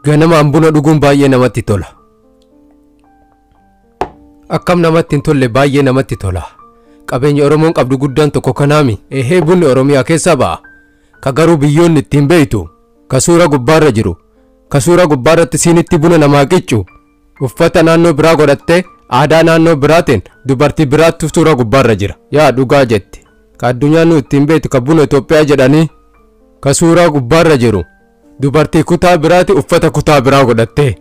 Ganamaan buna dhuguun baay'ee namatti tola. Akkam namatti hin tolle baay'ee namatti tola. Qabeenya Oromoon qabdu guddaan tokko kanaami. Ehee bunni Oromiyaa keessaa ba'a. Ka garuu biyyoonni ittiin beeytu. Ka suura gubbaarra jiru. Ka suura gubbaarratti siinitti buna namaa qiccu. Uffata naannoo biraa godhattee aadaa naannoo biraatiin dubartii biraattu suura gubbaarra jira. Yaa dhugaa jetti. Ka addunyaan nu ittiin beeytu ka buna Itoophiyaa jedhanii. Ka suura gubbaarra jiru. Dubartii kutaa biraati uffata kutaa biraa godhattee.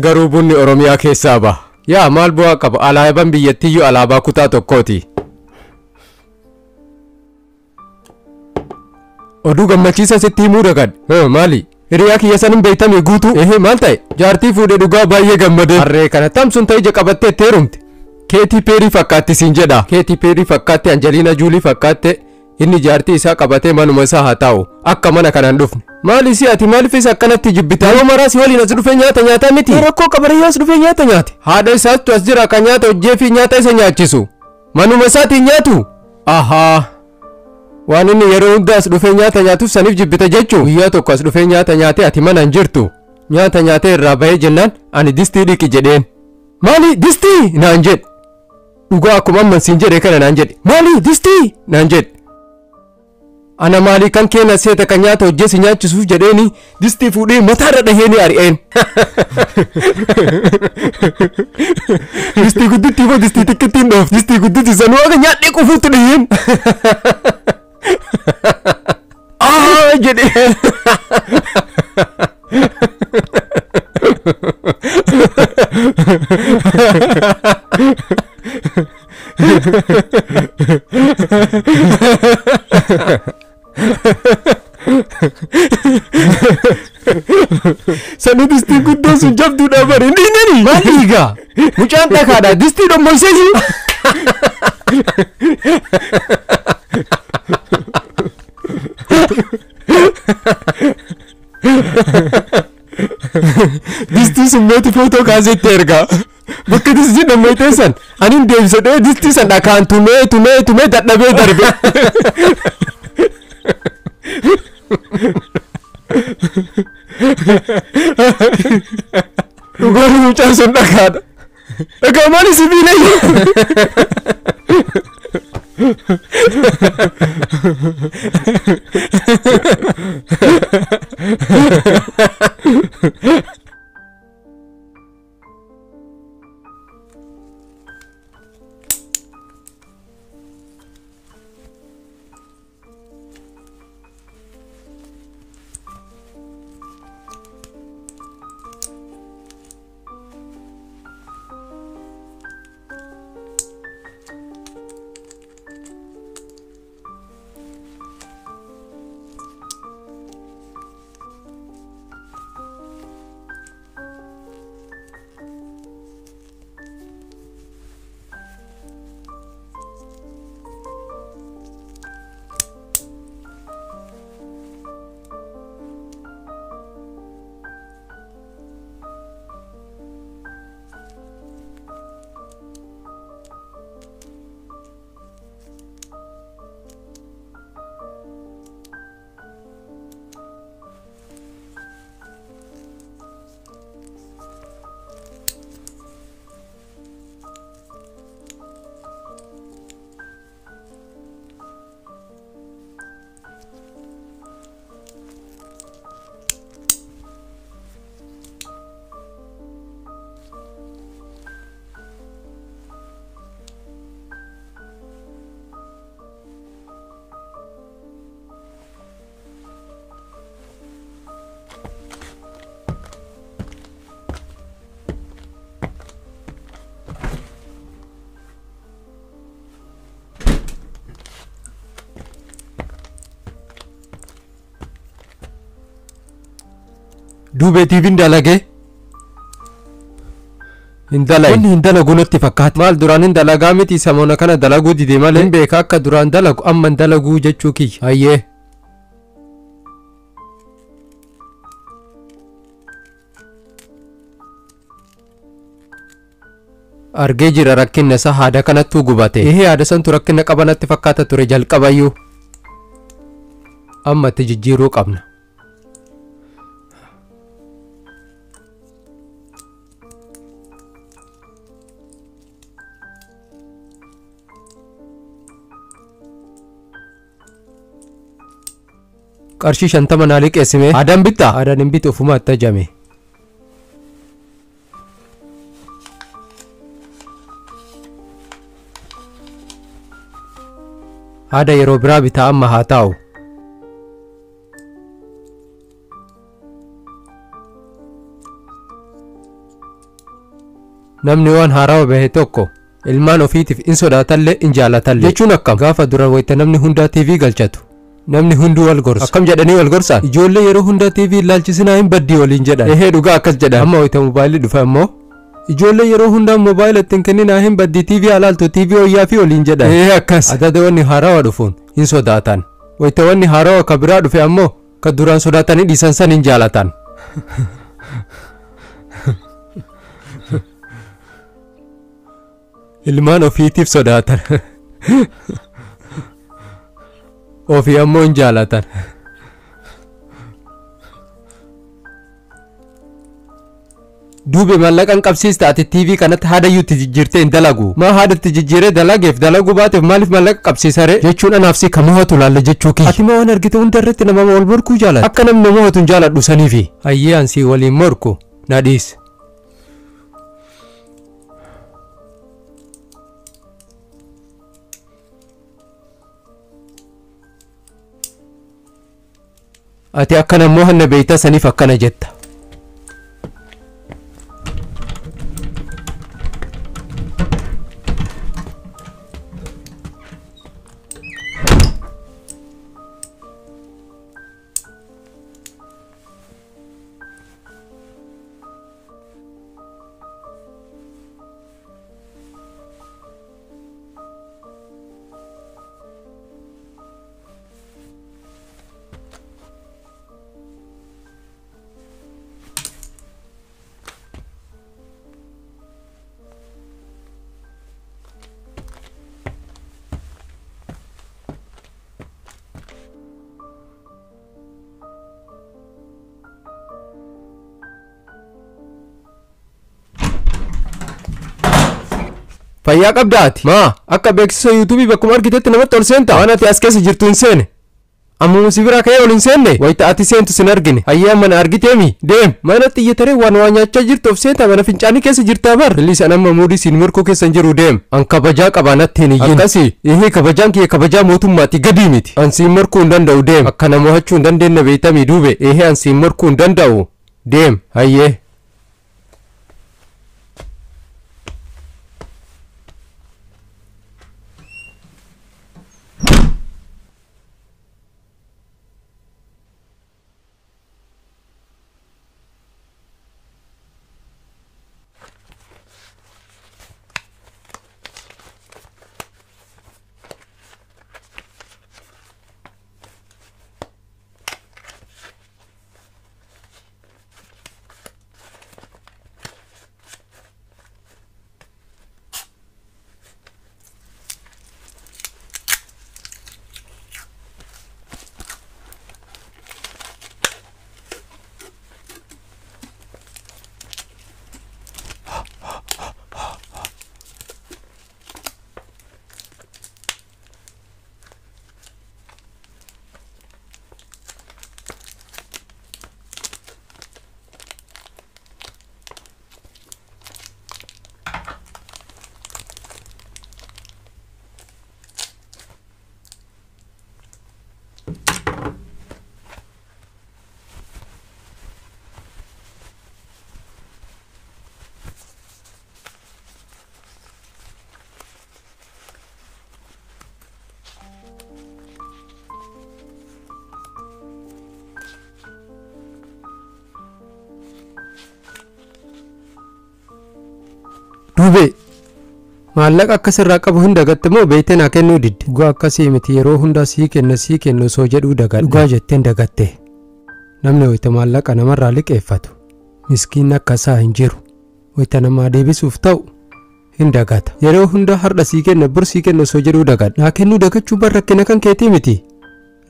Garuu bunni Oromiyaa keessaa ba'a. Yaa maal bu'aa qaba alaabaan biyyattiyyuu alaabaa kutaa tokkooti. Oduu gammachiisa sitti himuu dhaqan. Maali? Hiriyaa kiyya sanin beeytamee guutuu. Maal ta'e? Jaartii fuudhee dhugaa baay'ee gammadee. Harree kana tamsuun ta'e ija qabattee itti heerumte. Keetii Peerii fakkaatti siin jedha. Keetii Peerii fakkaatti Anjeliina Juulii fakkaatti inni jaartii isaa qabatee manuma isaa haa taa'u. Akka mana kanaan dhufne. Maali si ati maaliif isa akkanatti jibbitaa? Yeroo maraas waliin as dhufee nyaata nyaataa miti. Rakkoo qabaree as dhufee nyaata nyaate. Haadha isaatu as jira kan nyaata hojjee fi nyaata isa nyaachisu. Manuma isaatiin nyaatu. Ahaa. Waan inni yeroo hunda as dhufee nyaata nyaatuuf saniif jibbita jechuu. Guyyaa tokko as dhufee nyaata nyaatee ati mana hin jirtu. Nyaata nyaatee irraa bahee jennaan ani distii dhiqi jedheen. Maali distii naan jedhe. Dhugaa akkuma amman siin jedhe kana naan jedhe. Maali distii naan jedhe. Ana maali kan keena seeta kan nyaata hojjeesi nyaachisuuf jedheeni distii fuudhee mataarra dhaheeni ari'een. Distii gudditti moo distii xiqqittiin dhoof? Distii gudditti sanuu akka nyaadhee qufuutti dhaheen. Jedhee. Sanu distii guddoo sun jabduudha bare inni nani maali egaa mucaan dhakaadha distii dhommoyseesi. Distii sun meeti footoo kaasetti ergaa bakka distii dhommoytee san anin deebisadhee distii san dhakaan tumee dadhabee darbe. Dhugaanii mucaan sun dhakaadha. Dhagaa maali sibiila Dubee TV'n dalagee hin dalagu natti fakkaata. Maal duraan hin dalagaa miti samoona kana dalaguu dide malee hin beeka akka duraan dalagu amma hin dalaguu jechuu kiyya. Hayyee. Argee jira rakkinna isaa haada kanattuu gubate. Haada santu rakkina qabanatti fakkaata ture jalqabayyuu. Amma itti jijjiiruu qabna. qarshii 50 naa liqeessime aadaan bitta aadaan hin bitu ofuma attajame aada yeroo biraa bitaa amma haa ta'u namni waan haarawaa bahe tokko ilmaan ofiitiif in sodaatallee in jaalatallee jechuun akkam gaafa dura wayita namni hundaa TV galchatu namni hunduu wal gorsa akkam jedhanii wal gorsan ijoollee yeroo hundaa TV ilaalchisinaa hin baddii waliin jedhan ehee dhugaa akkas jedhan amma wayita mobaayilii dhufa immoo ijoollee yeroo hundaa mobaayila ittiin kenninaa hin baddii TV alaaltu TV oyyaa fi waliin jedhan ehee akkas adada wanni haarawaa dhufuun hin sodaatan wayita wanni haarawaa ka biraa dhufe ammoo ka duraan sodaatanii dhiisan san hin jaalatan ilmaan ofiitiif sodaatan ofii ammoo hin jaalatan duube mallaqan qabsiista ati TV kanatti haadayyuutti jijjiirtee hin dalagu maa haadatti jijjiiree dalageef dalaguu baateef maaliif mallaqa qabsiisare jechuun anaaf si kama hotu laalle jechuu kiyya ati maa waan argite hunda irratti nama wal morkuu jaalata akka namni nama hotu hin jaaladhu saniifi ayyee ansii waliin morku na dhiis ati akkana immoo hanna beeyta saniif akkana jetta fayyaa qabdaati maa akka beeksisa YouTube bakkuma argitetti namatti ol seenta waan ati as keessa jirtu hin seene ammoo si biraa ka'ee ol hin seenne wayita ati seentu sin argine ayyaa mana argiteemi deem mana xiyyataree waan nyaachaa jirtuuf seenta mana fincaanii keessa jirtaa bar lisan amma muudii sin morkoo keessan jiru deem an kabajaa qabaanatti hin iyyin akkasii ihee kabajaan kiyya kabajaa mootummaati gadii miti an siin morkuu hin danda'u deem akka nama mo'achuu hin dandeenye beeytamii duube ihee an siin morkuu hin danda'u deem hayyee duube maallaqa akkasirraa qabu hunda gatte moo beeytee naa kennuu didde dhugaa akkasii miti yeroo hunda sii kenna soo jedhuu dagadhe dhugaa jetteen dagatte namni wayita maallaqa namarraa liqeeffatu miskiin akkasaa hin jiru wayita namaa deebisuuf ta'u hin dagata yeroo hunda har'a sii kenna bor sii kenna soo jedhuu dagadhe naa kennuu dagachuu bar rakkina kan keetii miti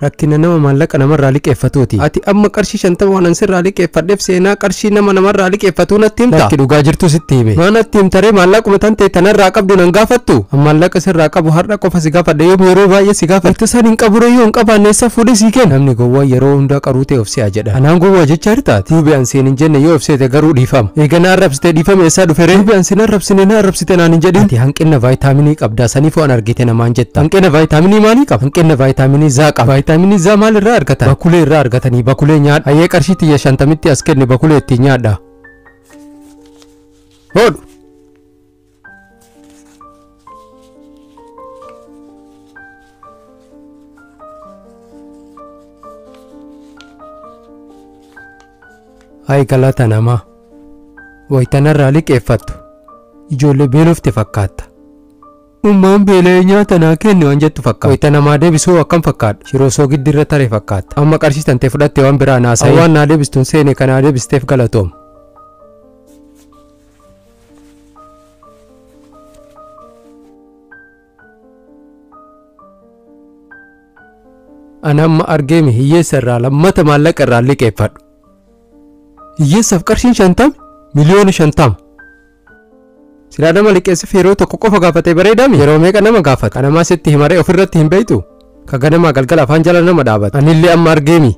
rakkina nama maallaqa namarraa liqeeffatuuti. Ati amma qarshii 50 waan sirraa liqeeffadheef seenaa qarshii namarraa liqeeffatu natti himta. Lakki dhugaa jirtu sitti hime. Maan natti himtaree maallaquma tante tanarraa qabdu nan gaafattu. Maallaqa sirraa qabu har'a qofa si gaafadhe yeroo baay'ee si gaafadhe. San hin qabu yoo hin qabaanne isa fuudhee si kenna. Namni gowwaa yeroo hunda qaruutee of si'a jedha. Anaan gowwaa jechaa jirtaati. Duubi anseen hin jenne yoo ofseete garuu dhiifama. Eeganaa arrabsitee dhiifame eessaa dhufere. Duubi anseen arrabsine na arrabsite naan hin jedhin. Ati hanqina vaayitaaminii qabdaa saniif waan argite namaan jetta. Hanqina vaayitaaminii maalii qaba? Hanqina vaayitaaminii Z qaba. Vaayitaaminii Z maal irraa argatan? Bakulee irraa argatanii bakulee nyaadha. Ayyee qarshii tiyya 50tti as kenne bakulee ittiin nyaadha. Hodhu. Hai galata namaa. Waytanarraa liqeeffattu. Ijoollee beelofte fakkaata. Ummaan beelee nyaata naa kenne waan jettu fakkaata. Wayita namaa deebisuu akkam fakkaadha. Shiroo soogiddi irra tare fakkaata. Amma qarshii tantee fudhatte waan biraa naasa'e. Waan naa deebistuun seene kanaa deebisteef galatoom. Ani amma argeemi hiyyeessa irraa lammata maallaqa irraa liqeeffadhu. Hiyyeessaaf qarshiin 50 miliyoona 50. Silaa nama liqeessuuf yeroo tokko qofa gaafatee bareedami. Yeroo meeqa nama gaafata? Kanamaa sitti himaree ofirratti hin beektu. Ka ganamaa galgala afaan jala nama dhaabata. Anillee amma argeemi.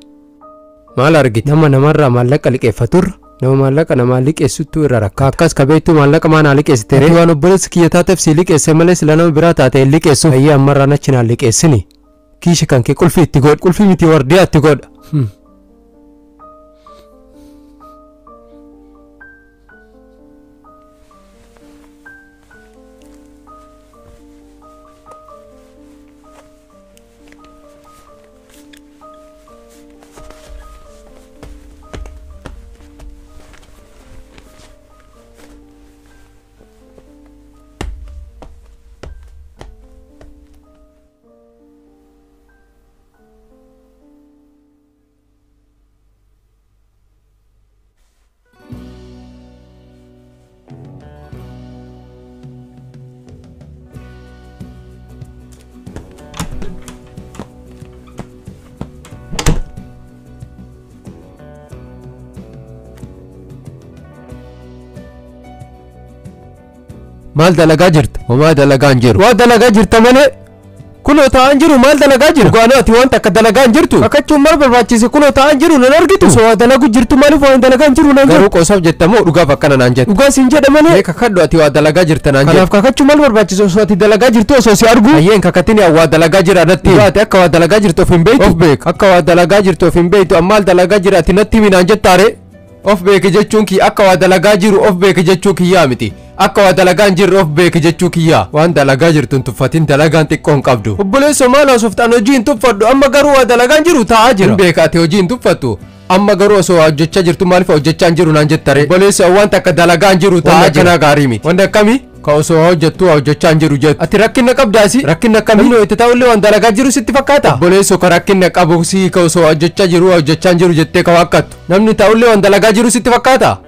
Maal argite? Nama namarraa maallaqa liqeeffaturra nama maallaqa namaa liqeessuttu irra rakka. Akkas ka beektu maallaqa maanaa liqeessite. Ati waan obboleessi kiyya taateef si liqeesse malee sila nama biraa taate hin liqeessu. Ayyee ammarraa nachi naan liqeessini. Kiishi kan kee qulfii itti godha. Qulfii miti wardiyaa itti godha. Maal dalagaa jirta? Homaa dalagaa hin jiru. Waa dalagaa jirta malee. Kunoo taa'an jiru maal dalagaa jira? Dhugaanoo ati wanta akka dalagaa hin jirtu. Akkachuun maal barbaachise kunoo taa'an jiru nan argitu. Osoo waa dalagu jirtu maaliif waan dalagaa hin jiru nan jiru? Garuu qoosaaf jettamoo dhugaaf akkana naan jetta? Dhugaas hin jedha malee. Mee kakadhu ati waa dalagaa jirta naan jetta. Kanaaf kakachuu maal barbaachise osoo ati dalagaa jirtu osoo si argu? Ayyeen kakatini waa dalagaa jira natti. Dhugaati akka waa dalagaa jirtu of hin beektu. Of beek. Akka waa dalagaa jirtu of hin beektu ammaal dalagaa jira ati natti himi naan jettaare. Of beek jechuun kii akka waa dalagaa jiru of beek jechuu kiyyaa miti. Akka waa dalagaa hin jirre of beek jechuu kiyyaa. Waan dalagaa jirtu hin tuffatin dalagaan xiqqoo hin qabdu. Obboleessa maal haasoftaan hojii hin tuffadhu amma garuu waa dalagaa hin jiru taa'aa jira. Hin beeka ati hojii hin tuffattu. Amma garuu osoo hojjechaa jirtu maaliif hojjechaa hin jiru naan jettare? Obboleessa wanta akka dalagaa hin jiru taa'aa jira. Wanta gaarii miti. Wanta akkamii? Ka osoo hojjettu hojjechaa hin jiru jettu. Ati rakkina qabdaasi? Rakkina akkamii? Namni itti ta'ullee waan dalagaa jiru sitti fakkaata? Obboleessa ka rakkina qabu si ka osoo hojjechaa jiru hojjechaa hin jiru jettee ka wakkattu. Namni ta'ullee waan dalagaa jiru sitti fakkaata?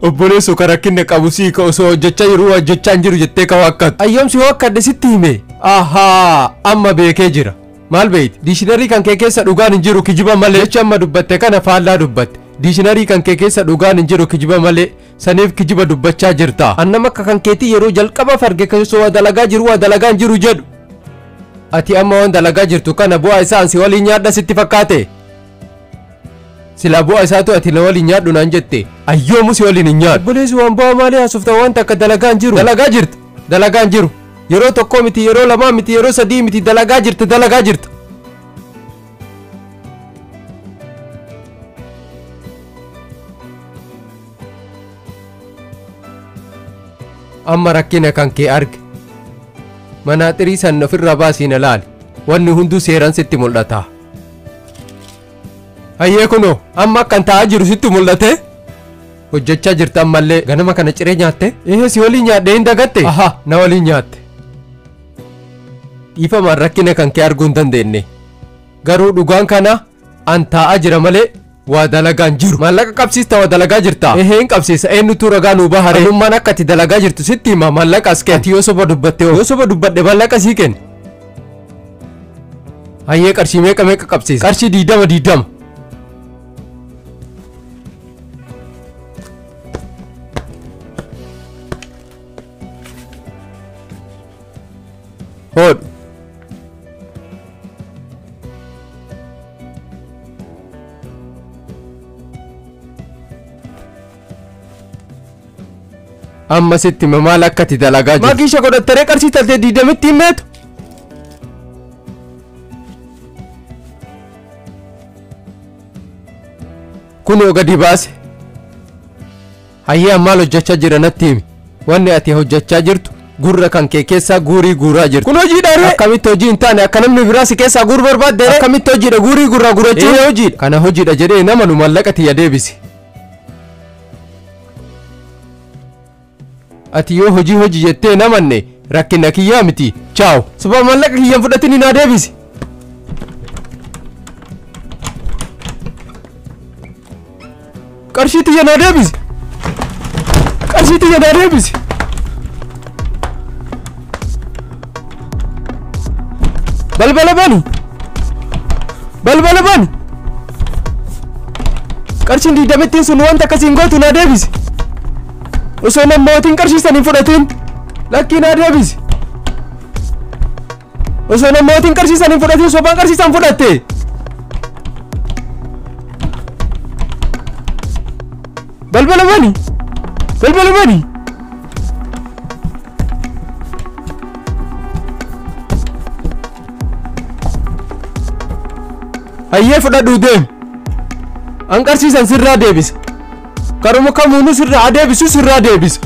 Obboleessa ka rakkina qabu si ka osoo hojjechaa jiru hojjechaa hin jiru jettee ka wakkattu. Ayyoomsi wakkadde sitti hime. Ahaa amma beekee jira. Maal beekti? Diishinarii kan kee keessa dhugaan hin jiru kijiba malee. Jecha amma dubbatte kana faallaa dubbatte. Diishinarii kan kee keessa dhugaan hin jiru kijiba malee. Saniif kijiba dubbachaa jirta. Annam akka kan keetii yeroo jalqabaaf arge osoo waa dalagaa jiru waa dalagaa hin jiru jedhu. Ati amma waan dalagaa jirtu kana bu'aa isaa ansi waliin nyaadha sitti fakkaate? Sila bu'aa isaatu ati na waliin nyaadhu naan jette. Ayyoomu si waliin hin nyaadhu. Obboleessi waan bu'aa maalii haasofta wanta akka dalagaa hin jiru? Dalagaa jirta. Dalagaa hin jiru. Yeroo tokko miti yeroo lamaa miti yeroo sadii miti dalagaa jirta dalagaa jirta. Amma rakkina kan kee arge. Manaaxirii san ofirraa baasiin ilaali. Wanni hunduu seeraan sitti mul'ata. Ayyee kunoo amma akkan taa'aa jiru sitti mul'ate? Hojjechaa jirta ammallee ganama kana ciree nyaatte? Si waliin nyaadhee hin dagatte? Aha na waliin nyaatte. Dhiifamaan rakkina kan kee arguu hin dandeenye. Garuu dhugaan kana an taa'aa jira malee waa dalagaan jiru. Maallaqa qabsiista waa dalagaa jirta. Eheen qabsiisa eenyutu ragaa nu bahare. Anummaan akka ati dalagaa jirtu sitti hima maallaqa as kenni. Ati yoo soba dubbatte yoo soba dubbadhe maallaqa sii kenni. Hayyee qarshii meeqa meeqa qabsiisa? Qarshii 20. Hold. Amma sitti maal akka ati dalagaa jirtu. Maagisha godhattaree qarshii taltee 20tti himeetu. Kunoo gadi baase. Hayyee maal hojjechaa jira natti himi. Wanni ati hojjechaa jirtu gurra kan kee keessaa guurii guuraa jirtu. Kun hojiidha ree. Akkamitti hojii hin taane akka namni biraa si keessaa guur barbaadde ree. Akkamitti hojiidha guurii gurraa gurachuun hojiidha. Kana hojiidha jedhee nama nu maallaqa tiyya deebisi. Ati yoo hojii jettee namanne rakkina kiyyaa miti. Ciao. Suba maallaqa kiyyaan fudhatini naa deebisi. Qarshii tiyya naa deebisi. Qarshii tiyya naa deebisi. Balbala bani. Balbala bani. Qarshiin 20 sun wanta akkasiin gootu naa deebisi. Osoo namootiin qarshii sanii fudhatiin lakkii naa deebisi. Osoo namootiin qarshii sanii fudhatiin sobaan qarshii san fudhatte. Balbala bani. Balbala bani. Hayyee fudhadhuu deemi. An qarshii san sirraa deebisa. Karuma kamuunu sirraa deebisu sirraa deebisa.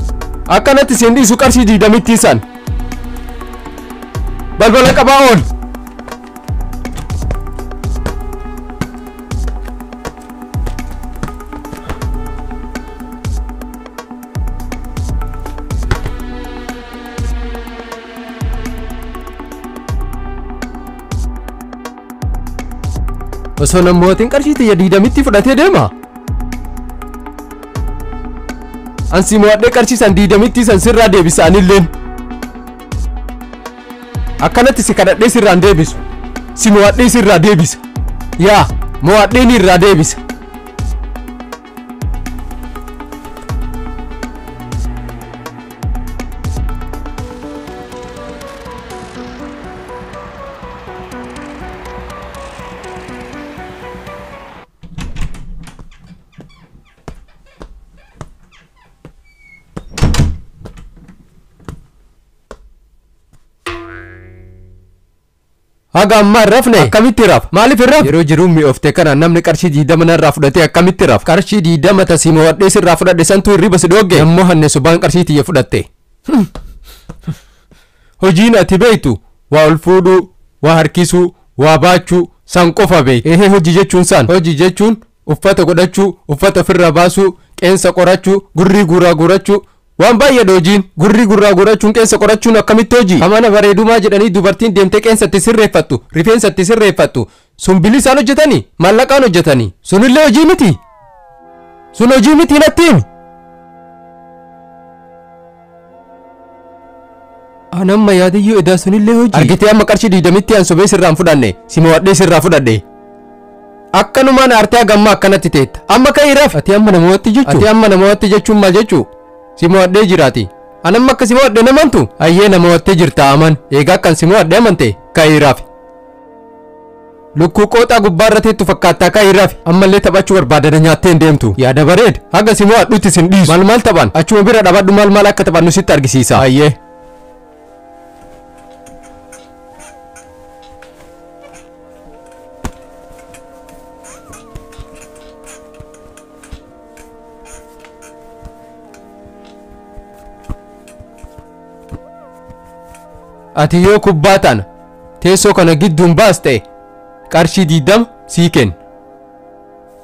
Akkanatti siin dhiisu qarshii 20 san. Balbala qabaa ool. Osoo namootiin qarshii tiyya 20tti fudhatee deema. Ansi mo'adhee qarshii san 20tti san sirraa deebisa anilleen. Akkanatti si kadhadhee sirraan deebisu. Si mo'adhee sirraa deebisa. Yaa mo'adhee ni irraa deebisa. Haga amma rafne akkamitti raf? Maaliif raf? Yeroo jiruun mi'oofte kana namni qarshii 20 narraa fudhatee akkamitti raf? Qarshii 20 tasii mo'adhee sirraa fudhadhe santu hirriba si dhoogge. Ammoo hanne sobaan qarshii tiyya fudhatte. Hojiin ati beektu waa ol fuudhuu, waa harkisuu, waa baachuu san qofa beektu. Ehee hojii jechuun san. Hojii jechuun uffata godhachuu, uffata ofirraa baasuu, qeensa qorachuu, gurrii guuraa guurachuu. Waan baay'ee hojiin gurrii guuraa guurachuun qeensa qorachuun akkamitti hojii? Amana bareedumaa jedhanii dubartiin deemtee qeensatti sirreeffattu, rifeensatti sirreeffattu. Sun bilisaan hojjetanii, maallaqaan hojjetanii. Sunillee hojii miti. Sun hojii miti natti himi. Anamma yaadiyyoo edaa sunillee hojii. Argitee amma qarshii 20tti an sobee sirraan fudhanne, si mo'adhee sirraa fudhadhe. Akkanumaan aartee gammaa akkanatti teetta. Amma ka'ii raf. Ati amma namatti jechuun maal jechuu? Si mo'adhee jiraati. Anamma akka si mo'adhee namantu. Hayyee nama mo'attee jirta aman. Eegaa kan si mo'adhee amante ka'ii rafi. Lukkuu qooxaa gubbaarra teettu fakkaattaa ka'ii rafi. Ammallee taphachuu barbaadana nyaattee hin deemtu. Yaada bareeda. Haga si mo'adhutti sin dhiisu. Maal taphan? Achuma bira dhabadhu maal akka taphannu sitti argisiisa. Hayyee. Ati yoo kubbaa tana teessoo kana gidduun baaste qarshii 20 sii kenna.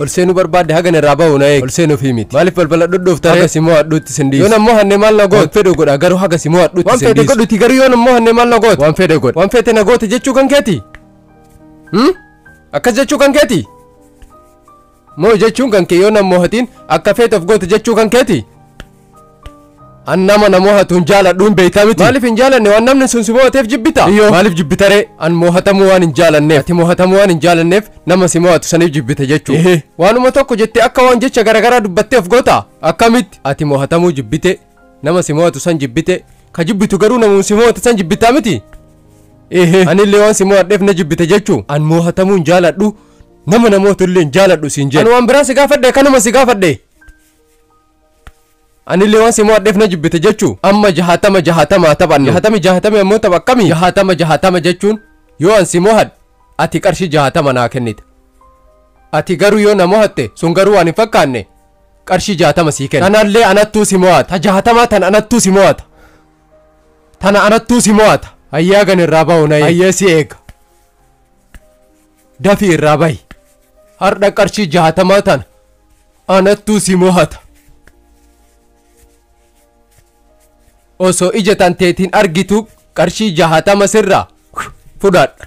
ol seenuu barbaadde hagan irraa ba'u na eeg ol seenuu fi miti maaliif balbala dhodhoofta haga simoo hadhuutti sindiisu yoo nammoo hannee maal na goot waan fedhe godha garuu haga simoo hadhuutti sindiisu waan fedhe godhuti garuu yoo nammoo hannee maal na goot waan fedhe godha waan fedhe na goote jechuu kan keeti akkas jechuu kan keeti moo jechuun kan kee yoo nammoo hatiin akka feet of goote jechuu kan keeti an nama namoo hatuun jaaladhuun beeytaa miti maaliif hin jaalanne waan namni sun si mo'ateef jibbita iyyoo maaliif jibbitare an mo'atamuu waan hin jaalanneef ati mo'atamuu waan hin jaalanneef nama si mo'atu saniif jibbita jechuu waanuma tokko jettee akka waan jecha garagaraa dubbatteef goota akkamitti ati mo'atamuu jibbite nama si mo'atu san jibbite ka jibbitu garuu namuun si mo'ate san jibbitaa miti anillee waan si mo'adheef na jibbite jechuu an mo'atamuu hin jaaladhu nama namootullee hin jaaladhu siin jedhe an waan biraa si gaafadhe kanuma si gaafadhe anillee waan si mo'adheef na jibbite jechuu amma jahatama taphannu jahatami ammoo tapha akkamii jahatama jechuun yoo an si mo'adhe ati qarshii 60 naa kennite ati garuu yoo na mo'atte sun garuu waan hin fakkaanne qarshii 60 sii kenna tanallee anattuu si mo'ata 60 tan anattuu si mo'ata tana anattuu si mo'ata ayyaa gan irraa ba'u na ayyee si eega dafii irraa bahi har'a qarshii 60 tan anattuu si mo'ata osoo ija tanteetiin argitu qarshii 60 sirraa fudhadha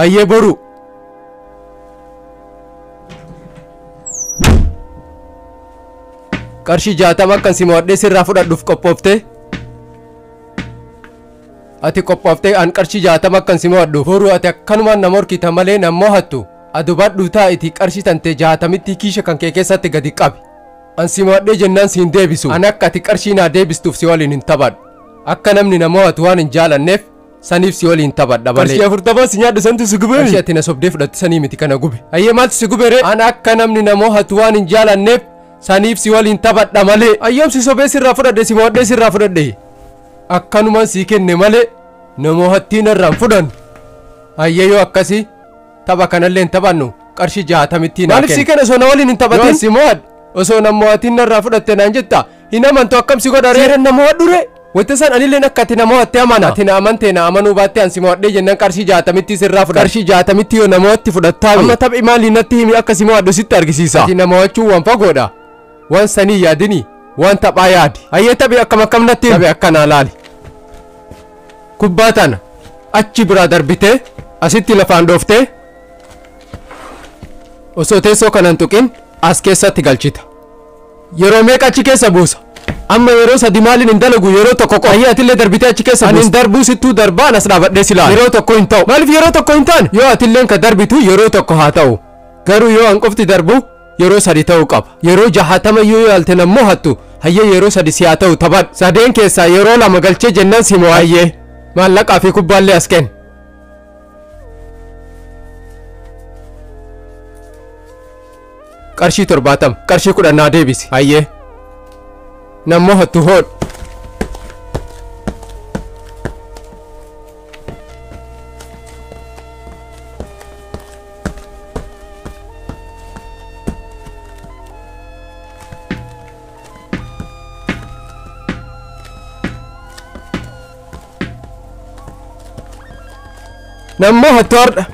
ayyee boru qarshii 60 akkan si mo'adhee sirraa fudhadhuuf qophoofte ati qophoofte an qarshii 60 akkan si mo'adhuuf boru ati akkanumaan na morkita malee na mo'attu adubadhu taa'iti qarshii tante 60tti kiisha kan kee keessatti gadi qabi an si mo'adhee jennaan siin deebisu an akka ati qarshii naa deebistuuf si waliin hin taphadhu akka namni na mo'atu waan hin jaalanneef saniif si waliin taphadha balee qarshii 40 si nyaadhu santu si gube qarshii ati na sobdee fudhatte sanii miti kana gube ayyee maaltu si gube ree an akka namni na mo'atu waan hin jaalanneef saniif si waliin taphadha malee ayyoom si sobee sirraa fudhadhe si mo'adhee sirraa fudhadhe akkanumaan sii kenne malee na mo'attiin irraan fudhan ayyee yoo akkasii tapha kanallee hin taphannu qarshii 60tti naa maaliif sii kenne osoo na waliin hin taphatin si mo'adhe osoo na mo'attiin irraa fudhatte naan jetta hin amantu akkam si godha ree na mo'adhu ree wanta san anillee akka ati na mo'atte amana ati na amante na amanuu baatte an si mo'adhee jennaan qarshii 60tti sirraa fudhadhe qarshii 60tti yoo na mo'atti fudhattaa amma taphii maali natti himi akka si mo'adhu sitti argisiisa ati na mo'achuu waan fagoodha waan sanii yaadini waan taphaa yaadi ayyee taphii akkam akkam natti taphii akkanaa laali kubbaa tana achi biraa darbitee asitti lafaan dhooftee osoo teessoo kanan tuqin as keessatti galchita yeroo meeqa achi keessa buusa amma yeroo sadi maaliin hin dalagu yeroo tokko qofa ayyee atillee darbitee achi keessa buusa anin darbuu sittuu darbaan as dhaabadhee si laala yeroo tokko hin ta'u maaliif yeroo tokko hin taane yoo atilleen ka darbitu yeroo tokko haa ta'u garuu yoo an qofti darbu yeroo sadi ta'uu qaba yeroo 60 yoo yaalte na mo'attu hayyee yeroo sadi si haa ta'u taphadhu sadeen keessaa yeroo lama galchee jennaan si mo'ayyee maallaqaa fi kubbaallee as kenni qarshii 70 qarshii 10 naa deebisi hayyee na mo'attu hoodhu na mo'attu har'a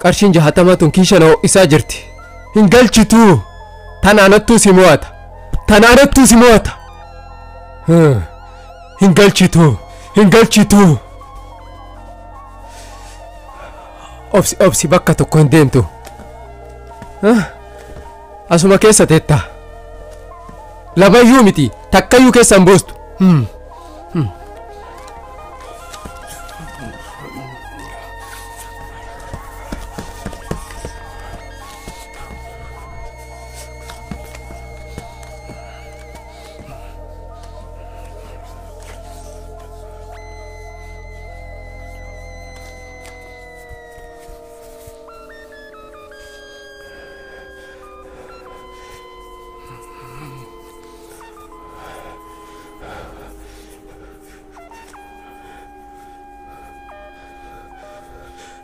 qarshiin 60 tun kiisha na isaa jirti. Hin galchitu. Tanaanattuu si mo'ata. Tanaanattuu si mo'ata. Hin galchitu. Hin galchitu. Obsi bakka tokko hin deemtu. Asuma keessa teetta. Lamayyuu miti takkayyuu keessa hin boostu.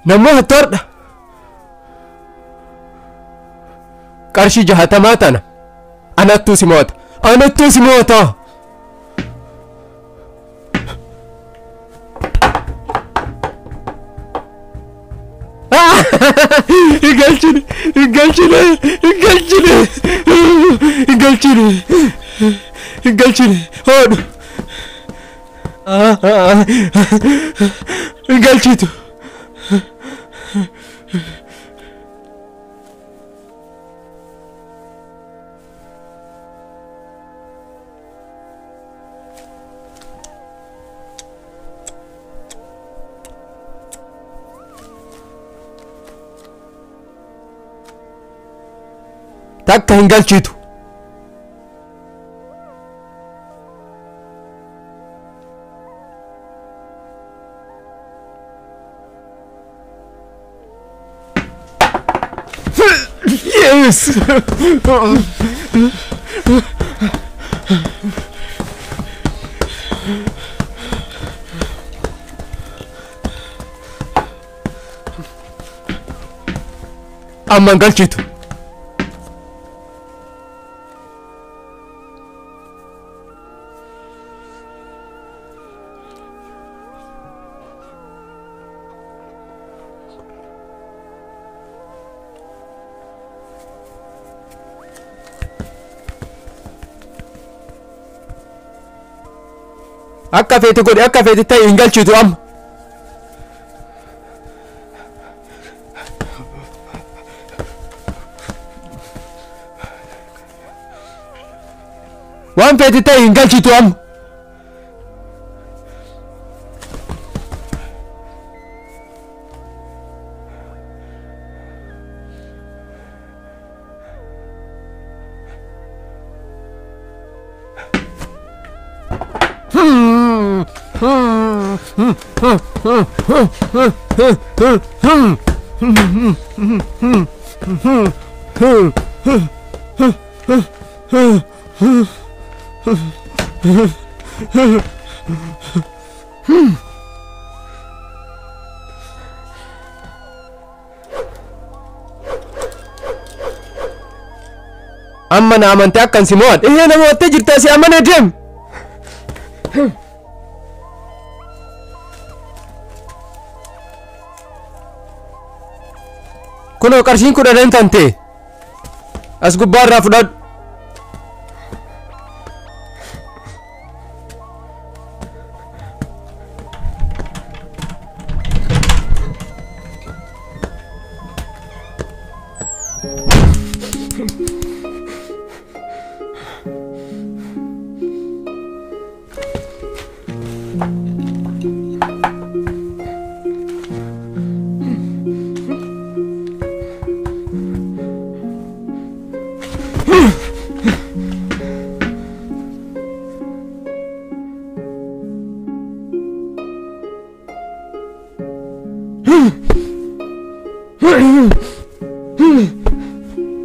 Namni hattoorda qarshii 60 tana anattuu si mo'ata. Anattuu si mo'ata. Galchini galchini galchini galchini galchini hodu galchitu. Takka hin galchitu. Yes. Amma galchitu. Akka feete godhe akka feete ta'e hin galchitu amma. Waan feete ta'e hin galchitu amma. Amma na amante akkan si mo'adhe. Namoota jirtaa si amane deem. Kuno qarshiin 10 tante. As gubbaarraa fudhadhu.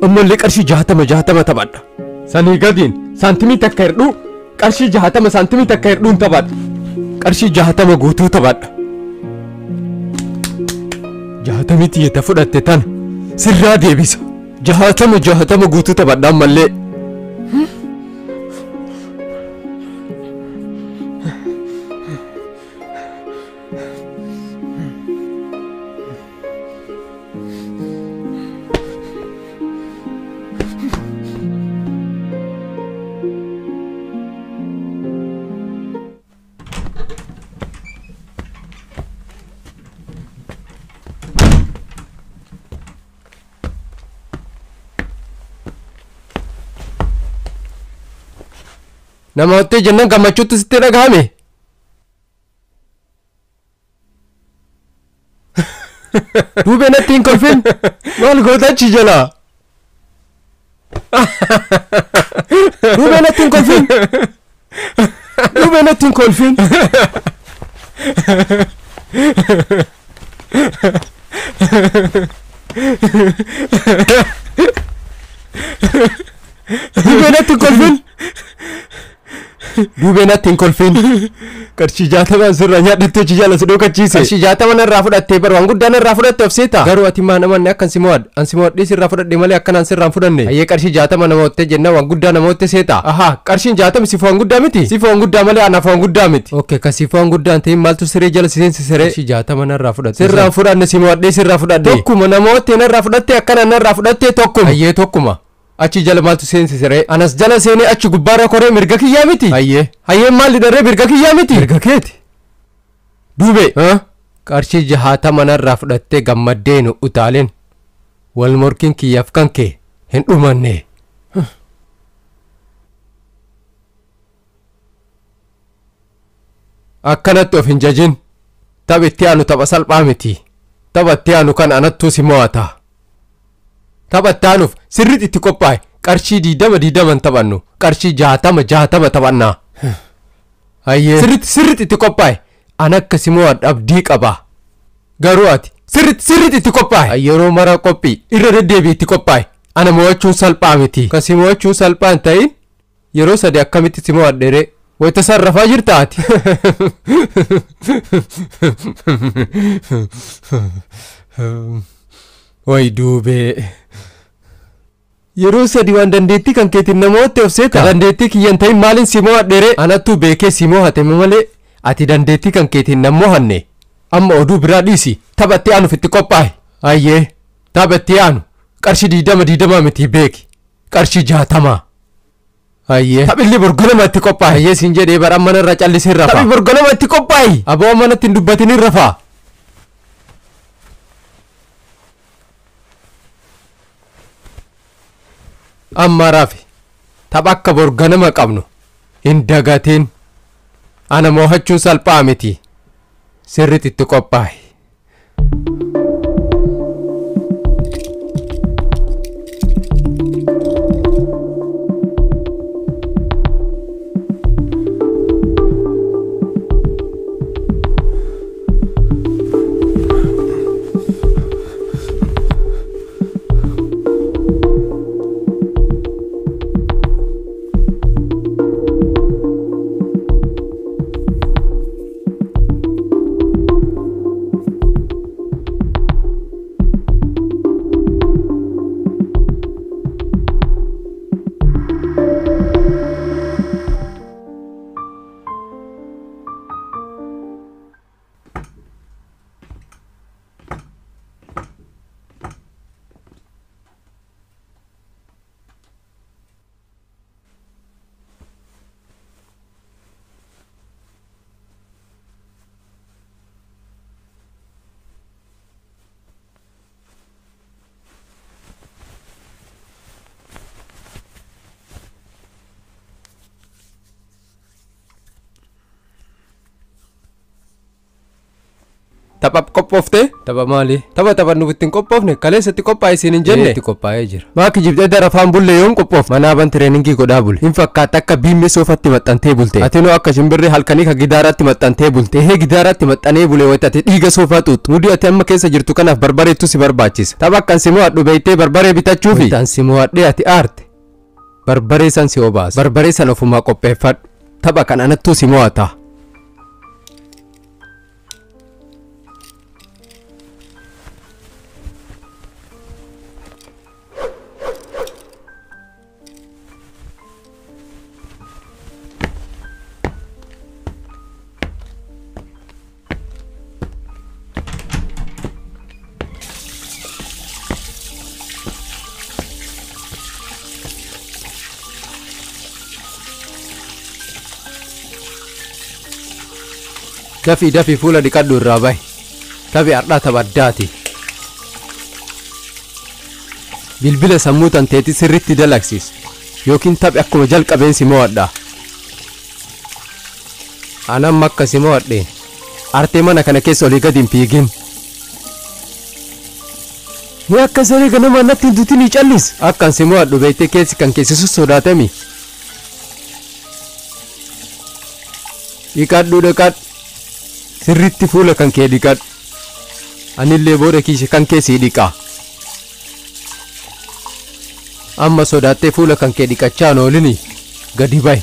Ammallee qarshii 60 taphadha. Sanii gadiin saantimii takka hirdhuu qarshii 60 saantimii takka hirdhuun taphadha. Qarshii 60 guutuu taphadha. 60 tiyyata fudhatte tana sirraa deebisa. 60 guutuu taphadha ammallee. nama hottee jennaan gammachuutu sitti dhagahame. Duubee natti hin kolfin. Maal goota achi jalaa? Duubee natti hin kolfin. Duubee natti hin kolfin. Duubee natti hin kolfin. Duubee natti hin kolfin. Qarshii 60 sirra nyaadhattee achi jala si dhokachiise. Qarshii 60 narraa fudhattee bar waan guddaa narraa fudhatte of seeta. Garuu ati maa namanne akkan si mo'adha. An si mo'adhii sirraa fudhadhe malee akkanaan sirraan fudhanne. Hayyee qarshii 60 nama hottee jenna waan guddaa nama hotte seeta. Ahaa qarshiin 60 siif waan guddaa miti. Siif waan guddaa malee anaaf waan guddaa miti. Okay ka siif waan guddaa ta'in maaltu siree jala si seensi siree. Qarshii 60 narraa fudhatte. Sirraan fudhanne si mo'adhee sirraa fudhadhe. Tokkuma nama hottee narraa fudhatte akkanaan narraa fudhatte tokkuma. Hayyee tokkuma. Achi jala maaltu seensi siree. Anas jala seenee achi gubbaarra koree mirga kiyyaa miti. Hayyee maal dharree mirga kiyyaa miti. Mirga keeti. Duube qarshii 60 narraa fudhattee gammaddeen utaaleen wal morkiin kiyyaaf kan kee hin dhumanne. Akkanatti of hin jajin. Tapha itti aanu tapha salphaa miti. Tapha itti aanu kan anattuu si mo'ata. Tapha itti aanuuf sirriitti itti qophaa'e. Qarshii 20 taphannu. Qarshii 60 taphannaa. Hayyee sirriitti itti qophaa'e. Ana akka si mo'adhu abdii qaba. Garuu ati sirriitti itti qophaa'e. Yeroo mara qophii irra deddeebi'i itti qophaa'e. Ana mo'achuun salphaa miti. Kan si mo'achuun salphaa hin ta'in yeroo 3 akkamitti si mo'adheere. Wayita sarrafaa jirta ati. Way duubee. Yeroo 3 waan dandeettii kan keetiin namoota of seeta. Dandeettii kiyyan ta'in maalin si mo'adheere. Anattuu beekee si mo'ate malee. Ati dandeettii kan keetiin nan mo'anne. Amma oduu biraa dhiisi. Taphatti aanuuf itti qophaa'e. Hayyee taphatti aanu qarshii 20 miti beeki. Qarshii 60. Hayyee taphilli borgonama itti qophaa'e. Hayyee siin jedhee bara mana irra callisee rafa. Taphi borgonama itti qophaa'e. Aboo manatti hin dubbatin rafa. Amma rafi. Tapha akka borgonama qabnu hin dagatiin. Ana mo'achuun salphaa miti. Sirriitti itti qophaa'e. Tapha qophoofte? Tapha maali? Tapha nu ittiin qophoofne kaleessatti qophaa'e isin hin jenne. Itti qophaa'ee jira. Maaki jibdee darafaan bulle yoon qophoof. Manaaban tireeningii godhaa bule. Hin fakkaata akka biimmi soofatti maxxantee bulte. Atinoo akka shimbirri halkanii ka gidaaratti maxxantee bulte. Ehee gidaaratti maxxanee bule wayitati dhiiga soofaa xuuxu. Nudii ati amma keessa jirtu kanaaf barbareettu si barbaachisa. Tapha akkan si mo'adhu beeytee barbaree bitachuufi. Wayitaan si mo'adhee ati aarte. Barbaree san si obaasa. Barbaree san ofumaa qopheeffadhu. Tapha kan anattuu si mo'ata. Dafi fuula dhiqadhu irraa bahi. Taphi har'aa tapha addaati. Bilbila sammuu tanteeti sirriitti dalagsiis. Yookiin taphi akkuma jalqabeen si mo'adha. Anam makka si mo'adhe. Arte mana kana keessa olii gadi hin fiigin. Ni akka saree ganama natti hin dutin ni callis. Akkan si mo'adhu beektee keessi kan keessisu sodaatami. Dhiqadhu dhiqadhu. Sirriitti fuula kan kee dhiqadhu. Anillee booda kiishe kan keessi dhiqaa. Amma sodaattee fuula kan kee dhiqachaan oolini gadi ba'i.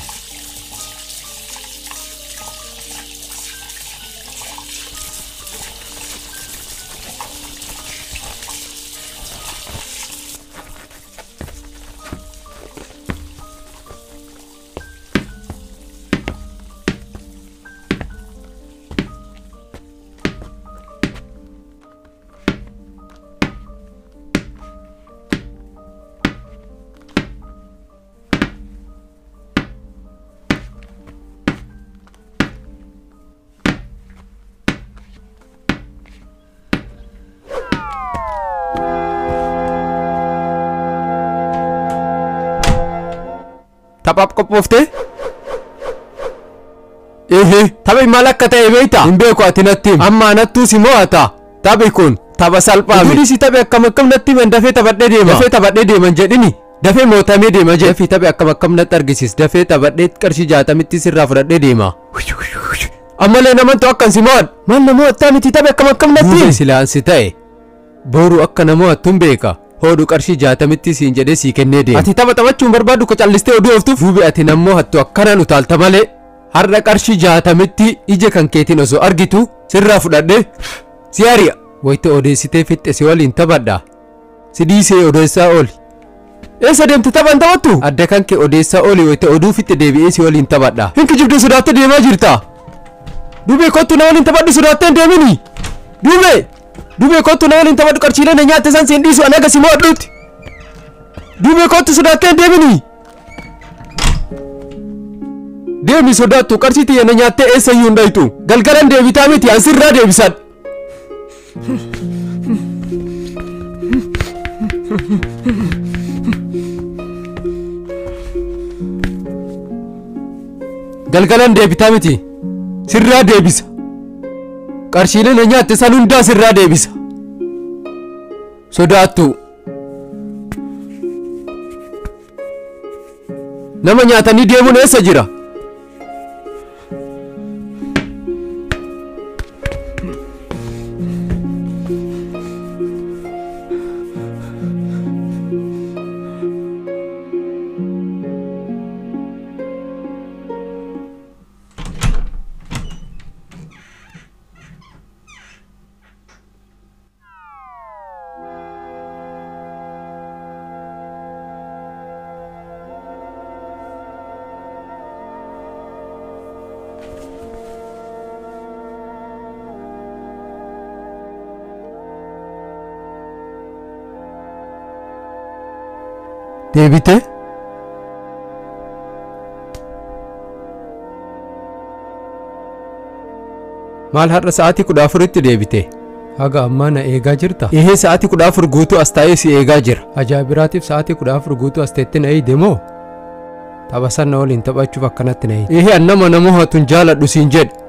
Taphaaf qophoofte? Taphi maal akka ta'e beekta? Hin beeku ati natti himi. Amma anattuu si mo'ata. Taphi kun tapha salphaa miti. Si taphi akkam natti himan dafee taphadhee deema. Dafee taphadhee deeman jedhini. Dafee mootamee deema jedhe. Dafii taphi akkam natti argisiis. Dafee taphadhee qarshii 60 sirraa fudhadhee deema. Ammalee namantu akkan si mo'adhu. Maal na mo'attaa miti taphi akkam natti himi. Silaan si ta'e. Boru akka na mo'attuun beeka. Hodhu qarshii 60 siin jedhee sii kennee deema. Ati tapha taphachuun barbaadu ka callistee oduu ooftuuf. Duubi ati nammoo hattu akkanaan utaalta malee. Har'a qarshii 60 ija kan keetiin osoo argitu sirraa fudhadhee si ari'a. Wayita odeessitee fixxe si waliin taphadha. Si dhiisee odeessaa ooli. Eessa deemte taphan taphattu? Adda kan kee odeessaa ooli wayita oduu fixxe deebi'ee si waliin taphadha. Hinki jibdee sodaattee deemaa jirta. Duubee kottu na waliin taphadhu sodaattee hin deemini. Duubee kottu na waliin taphadhu qarshiilee na nyaatte san siin dhiisu ani aga si mo'adhuuti. Duubee kottu sodaattee hin deemini. Deemi sodaattu qarshii tiyya na nyaattee eessayyuu hin dhayitu. Galgalan deebitaa miti an sirraa deebisan. Galgalan deebitaa miti sirraa deebisa. Qarshiilee na nyaatte san hundaa sirraa deebisa. Sodaattu. Nama nyaatanii deemuun eessa jira? Deebite? Maal har'a sa'aatii 14tti deebite? Haga ammaa na eegaa jirta? Ehee sa'aatii 14 guutuu as taa'ee si eegaa jira. Ajaa'ibiraatiif sa'aatii 14 guutuu as teetti na eeyde moo? Tapha sana waliin taphachuuf akkanatti na eeyde. Ehee an nama ho'atuun jaaladhu siin jedhe.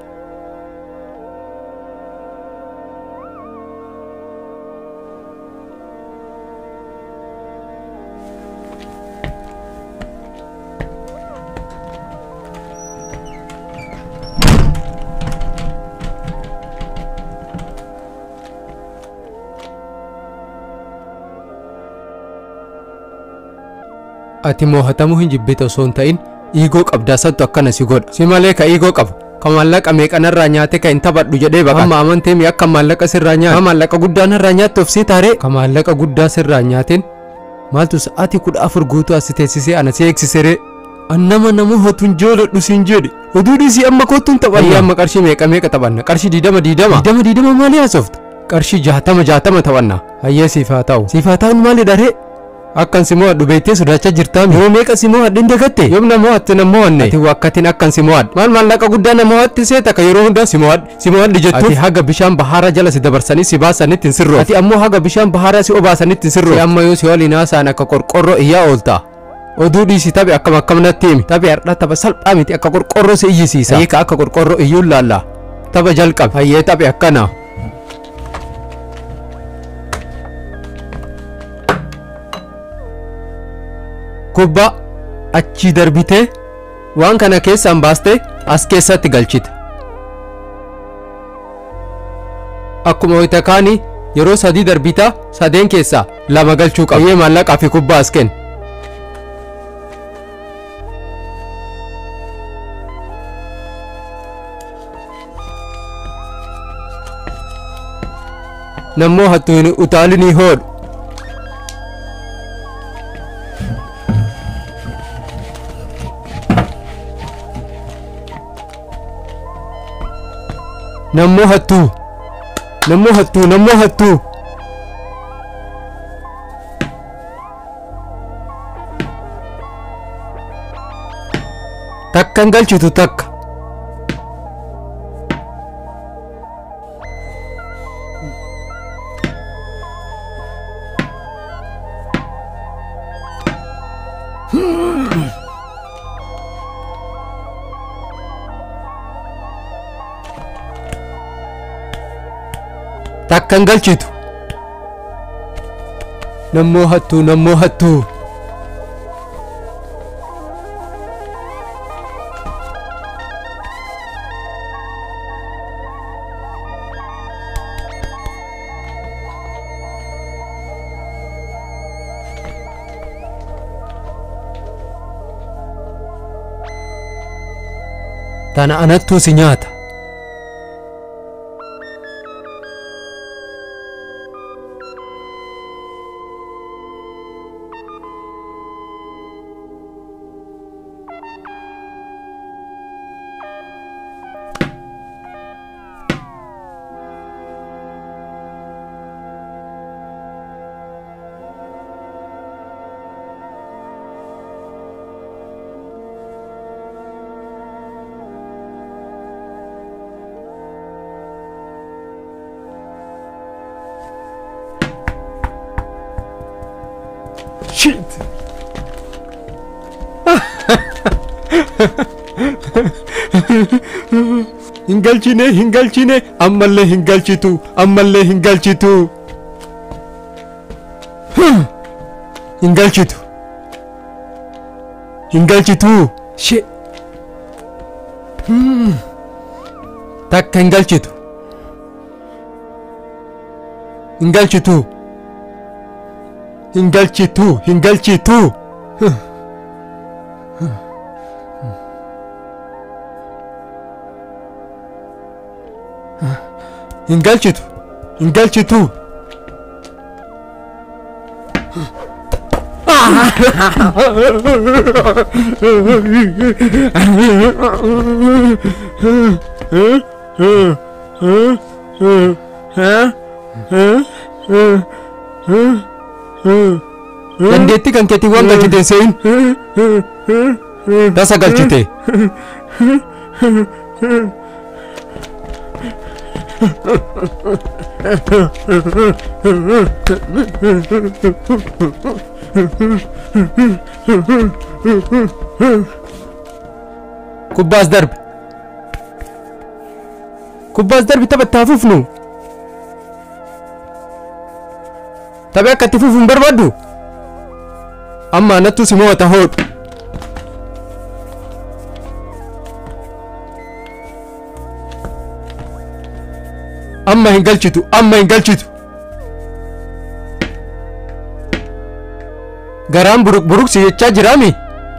Ati mo'atamuu hin jibbite osoo hin ta'in dhiigoo qabdaa santu akkana si godha. Si malee ka dhiigoo qaba. Ka maallaqa meeqanarraa nyaate ka hin taphadhu jedhee baqa. Amma amantee mi akka maallaqa sirraa nyaate. Maallaqa guddaan irraa nyaatte of sii taaree. Ka maallaqa guddaa sirraa nyaateen maaltu sa'aatii 14 guutuu as teessisee ana si eegsisere. An nama ho'atuun jaaladhu siin jedhe. Oduu dhiisii amma kottuun taphanna. Amma qarshii meeqa taphanna? Qarshii 20 maali haasoftu? Qarshii 60 taphanna. Hayyee siif haa ta'u. Siif haa ta'uun maali dharee? Akkan si mo'adhu beektee sodaachaa jirtaa mi? Yoo meeqa si mo'adhu hin dagatte? Yoom na mo'atte na mo'anne? Ati wakkatiin akkan si mo'adhu. Maal maallaqa guddaa na mo'atti seeta ka yeroo hundaa si mo'adhu jettuuf. Ati haga bishaan bahaara jala si dabarsanii si baasanitti hin sirroo. Ati ammoo haga bishaan bahaara si obaasanitti hin sirroo. Amma yoo si waliin haasa'an akka qorqorroo iyyaa oolta. oduu dhiisi taphi akkam natti himi. Taphi har'a tapha salphaa miti akka qorqorroo si iyyisiisa. Hiika akka qorqorroo iyyuu laalla. Tapha jalqabe. Hayyee taphi akkana. Kubbaa achi darbitee waan kana keessaan baastee as keessatti galchite. Akkuma wayita kaanii yeroo sadii darbitaa sadeen keessaa lama galchuu qaba. Hayyee maallaqaa fi kubbaa as kenni. Nammoo hattuun utaalinii hoodhu. Nammoo hattuu. Takkan galchitu takka. Takkan galchitu. Nammoo hattuu. Tana anattuu si nyaata. Shit! Hingalchine ammallee hingalchitu. Hingalchitu. Shit! Takka hingalchitu. Hingalchitu. Dandeetti kan keetii waan galchite se'in tasa galchite. Kubbaas darbi taphataa fufnu. Taphee akkatti fufuun barbaaddu. Amma anattu si mo'ata hoodhu. Amma hin galchitu. Garaan buruk si jechaa jiraami.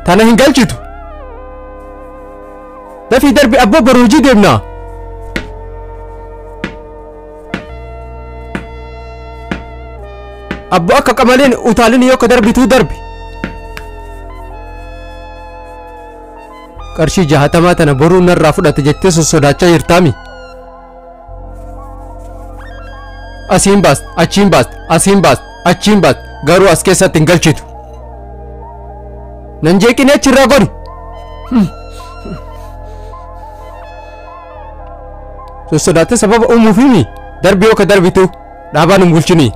Tana hin galchitu. Dafii darbi abbaa baroojii deemna. Abbo akka qamaleen utaalini yoo ka darbituu darbi. Qarshii 60 tana boruu narraa fudhate jettee sosodaachaa jirtaami. Asiin baas, achiin baas, garuu as keessatti hin galchitu. Nan jeeqinee achirraa godhi. Sosodaattee sababa uumuufimi darbi yoo ka darbitu dhaabaan hin bulchini.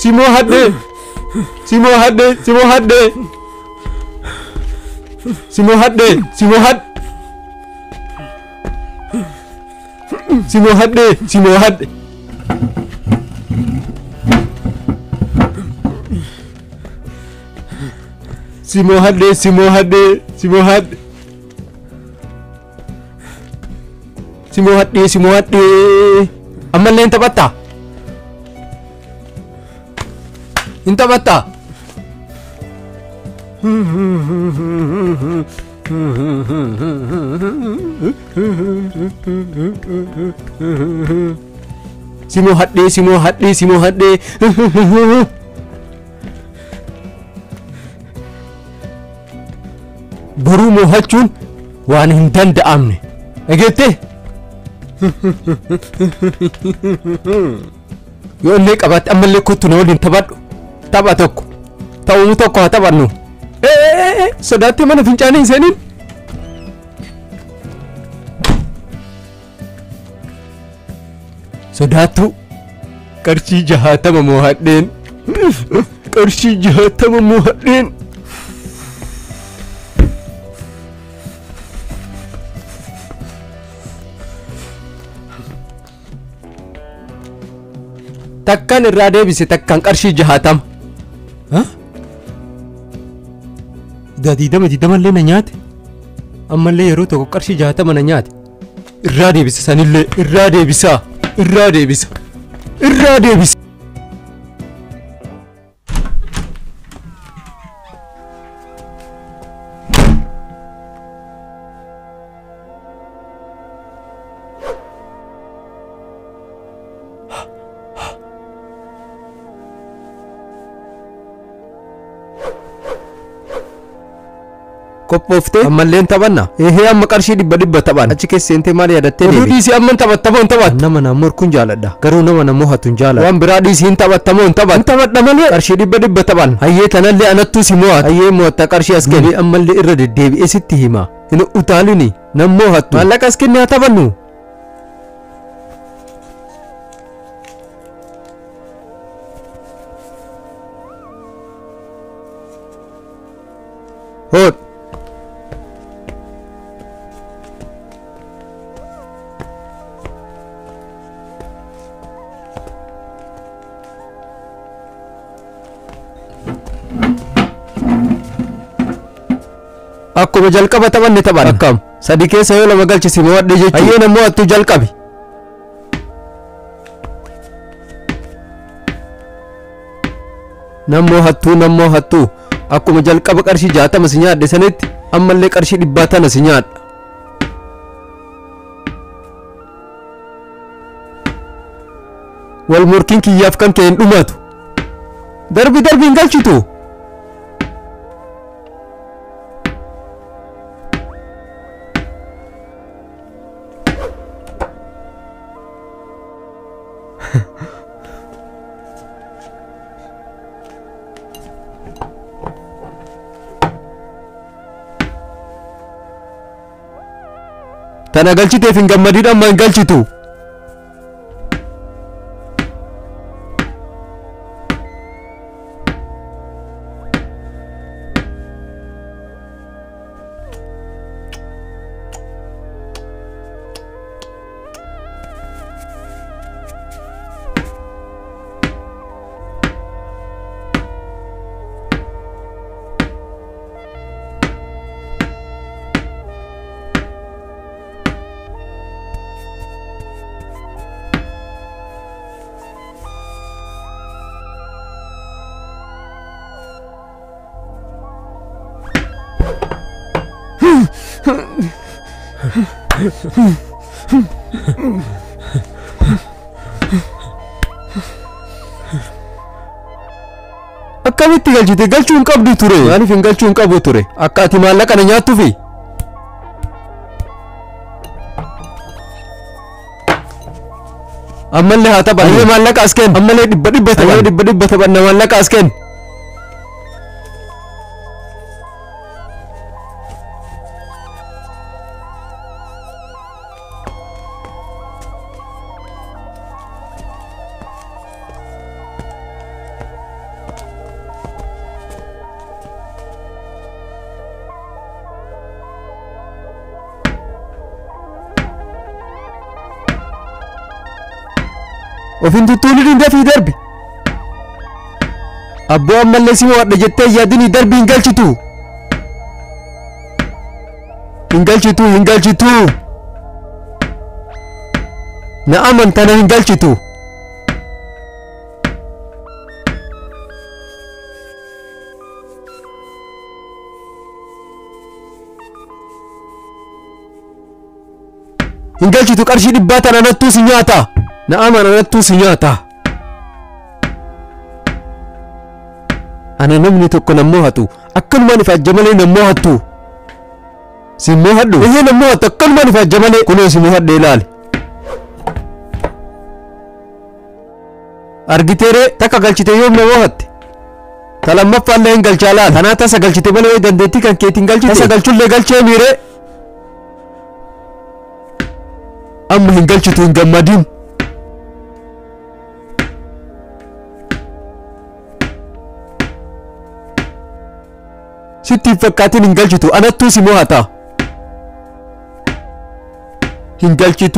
Simo hadde. Simo hadde. Simo hadde. Simo hadde. Simo had. Simo hadde. Simo hadde. Simo hadde. Simo hadde. Simo hadde. Simo hadde. Simo hadde. Ammallee hin taphatta. Hin taphatta. Simo hadde. Simo hadde. Simo hadde. Boruu mo'achuun waan hin danda'amne. Dhageette? Yoo illee qabaatte ammallee kottu na waliin taphadhu. Tapha tokko. Ta'uun tokko haa taphannu. Sodaattee mana fincaanii hin seeniin. Sodaattu. Qarshii 60 mo'adheen. Qarshii 60 mo'adheen. Takkan irraa deebise takkan qarshii 60. Diidama na nyaate. Ammallee yeroo tokko qarshii 60 na nyaate. Irraa deebise sanillee irraa deebisa. Irraa deebisa. Irraa deebisa. Koppoofte ammalleen taphanna. Amma qarshii 100 taphan. Achi keessa seentee maal yaadattee deebi? Dhiisii amman taphattamoo hin taphattu. Nama naannoo kun jaaladha. Garuu nama naannoo hatu hin jaalladhu. Waan biraa dhiisii hin taphattamoo hin taphattu. Hin taphadha malee qarshii 100 taphan. Hayyee tanallee anattuu si mo'atu. Hayyee mo'atta qarshii as gadi ammallee irra deddeebi'ee sitti hima. Hin utaalini naannoo hattu. Maallaqa as kennee haa taphannu. Hoot. Akkuma jalqaba taphanne taphan. Akkam sadii keessa yoo lama galchisi mo'adhe jechuudha. Hayyee namoo hattuu jalqabi. Namoo hattuu akkuma jalqaba qarshii 60 si nyaadhe sanitti ammallee qarshii 100 si nyaadha. Wal morkiin kiyyaaf kan kee hin dhumatu. Darbi hin galchitu. Tana galchiteef hin gammadin amma hin galchitu. akkamitti galchite galchuun qabdu ture maaliif hin galchuun qabu ture akka ati maallaqa na nyaattu fi ammallee haa taphanne maallaqa as kenn ammallee dhibba taphanna maallaqa as kenn ofin tuttuulii din dafii darbi abboo ammallee si mo'adha jettee yaadini darbi hin galchitu na amantana hin galchitu qarshii dhibbaa tana nattuu si nyaata na amana nattuu si nyaata ana namni tokko na mo'atu akkanumaan if ajjamalee na mo'attu si mo'adhu na mo'atu akkanumaan if ajjamalee kunoo si mo'adhe ilaali argiteere takka galchite yoom na mo'atte ta lammaffaallee hin galchaa laal tanaa tasa galchite malee dandeettii kan keetiin galchite tasa galchullee galchee miire amma hin galchitu hin gammadin sitti fakkaatiin hin galchitu anattuu si mo'ata hin galchitu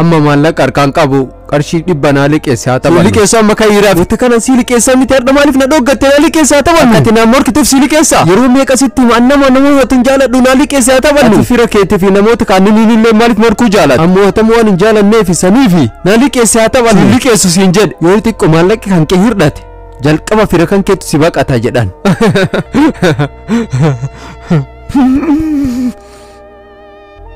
amma maallaqa harkaan qabu qarshii dhibba naa liqeesse haa taphannu liqeessu amma kan hiraaf wanta kanan sii liqeessaa miti har'a maaliif na dhoggatte naa liqeesse haa taphannu akkati naa morkituuf sii liqeessa yeroo meeqa sitti nama watan jaaladhu naa liqeesse haa taphannu ati fira keetii fi namoota kaanniniin illee maaliif morkuu jaalata ammoo watamu waan hin jaalanneefi saniifi naa liqeesse haa taphannu liqeessu siin jedhe yoo xiqqoo maallaqi kan kee hirdhate jalqaba fira kan keetu si baqata jedhan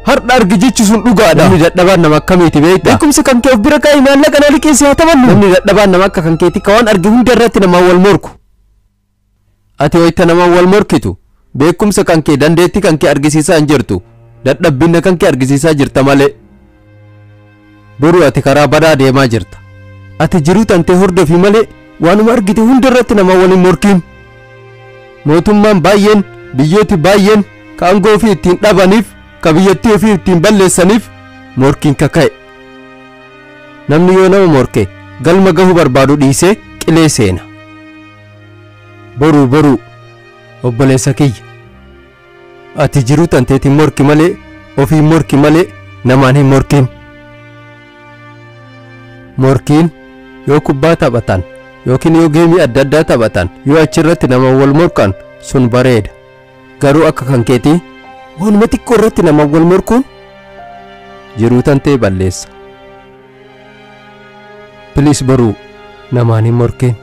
har'a argi jechi sun dhugaadha namni dadhabaan nama akkamiiti beekta beekumsi kan kee of bira kaa'e maallaqa naa liqeesse haa taphannu namni dadhabaan nama akka kan keetii ka waan arge hunda irratti namaan wal morku ati wayita namaan wal morkitu beekumsa kan kee dandeettii kan kee argisiisaa hin jirtu dadhabbina kan kee argisiisaa jirta malee boru ati karaa badaa deemaa jirta ati jiruu tantee hordofi malee waanuma argite hunda irratti namaan wal hin morkiin mootummaan baay'een biyyooti baay'een ka aangoo ofii ittiin dhabaniif ka biyyattii ofii ittiin balleessaniif morkiin kaka'e namni yoo nama morke galma gahuu barbaadu dhiisee qilee seena boru obboleessa kiyya ati jiruu tanteetiin morki malee ofii morki malee namaan hin morkiin yoo kubbaa taphatan yookiin yoo geemii adda addaa taphatan yoo achirratti namaan wal morkan sun bareeda garuu akka kan keetii waanuma xiqqoo irratti namaan wal morkuun jiruu tantee balleessa piliis boruu namaan hin morkeen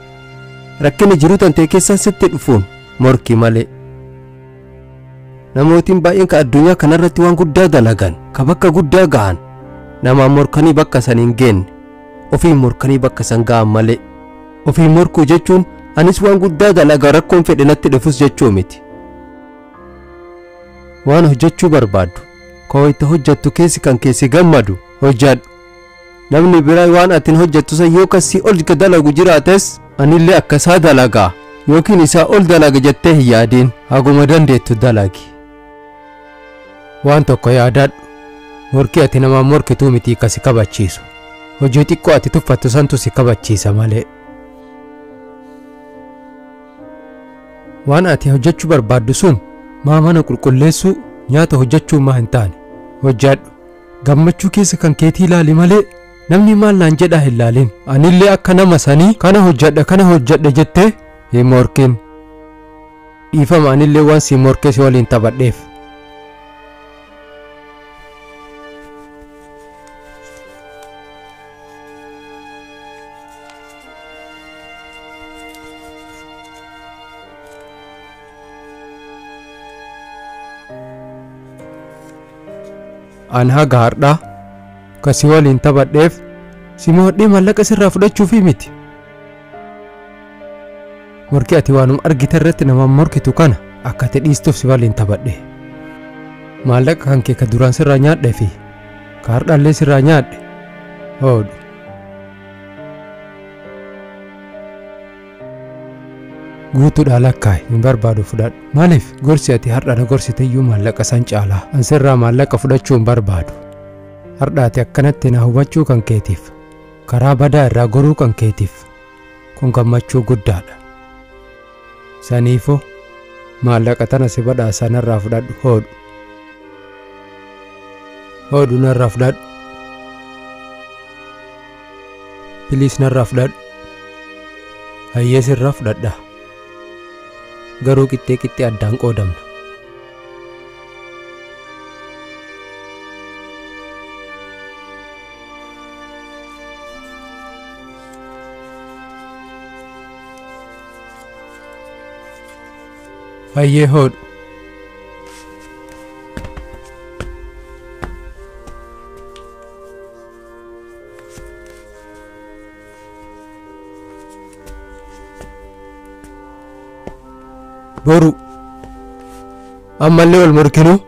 rakkina jiruu tantee keessaa sitti dhufuun morki malee namootiin baay'een ka addunyaa kanarratti waan guddaa dalagan ka bakka guddaa gahan nama morkanii bakka san hin geenne ofii morkanii bakka san ga'an malee. Ofii morkuu jechuun anis waan guddaa dalagaa rakkoon fedhe natti dhufus jechuu miti. Waan hojjechuu barbaaddu koo itti hojjettu keessi kan keessi gammadu hojjedhu. Namni biraa waan atin hojjettu san yoo kasii ol dalagu jiraates anillee akkasaa dalagaa yookiin isaa ol dalaga jettee hin yaadiin haguma dandeettu dalagi. Waan tokko yaadadhu morkii ati namaan morkituu miti kasi kabachiisu. Hojii xiqqoo ati tuffattu santu si kabachiisa malee. Waan ati hojjechuu barbaaddu sun mana qulqulleessuu nyaata hojjechuu maa hin taane hojjedhu. Gammachuu keessa kan keetii ilaali malee namni maal naan jedhaa hin laalin. Anillee akka nama sanii kana hojjedha jettee hin morkin. Dhiifama anillee waan si morkee si waliin taphadheef. An haga hardhaa kasi waliin taphadheef si moodhee maallaqa sirraa fudhachuufi miti. Morkii ati waanuma argite irratti namaan morkitu kana akka ati dhiistuuf si waliin taphadhe. Maallaqa kan kee ka duraan sirraa nyaadhee fi ka hardhaallee sirraa nyaadhe hoodhu. Guutuudhaa lakkaa'i hin barbaadu fudhadhu. Maaliif gorsi ati hardhana gorsite iyyuu maallaqa san caalaa an sirraa maallaqa fudhachuu hin barbaadu. Hardha ati akkanatti na hubachuu kan keetiif karaa badaa irraa goruu kan keetiif kun gammachuu guddaadha. Saniifoo maallaqa tana si badhaasa narraa fudhadhu hoodhu. Hoodhu narraa fudhadhu. Piliis narraa fudhadhu. Hayyee sirraa fudhadhaa. Garuu qixxee addaan qoodamna. Hayyee hoodhu. Boru ammallee wal morkinuu.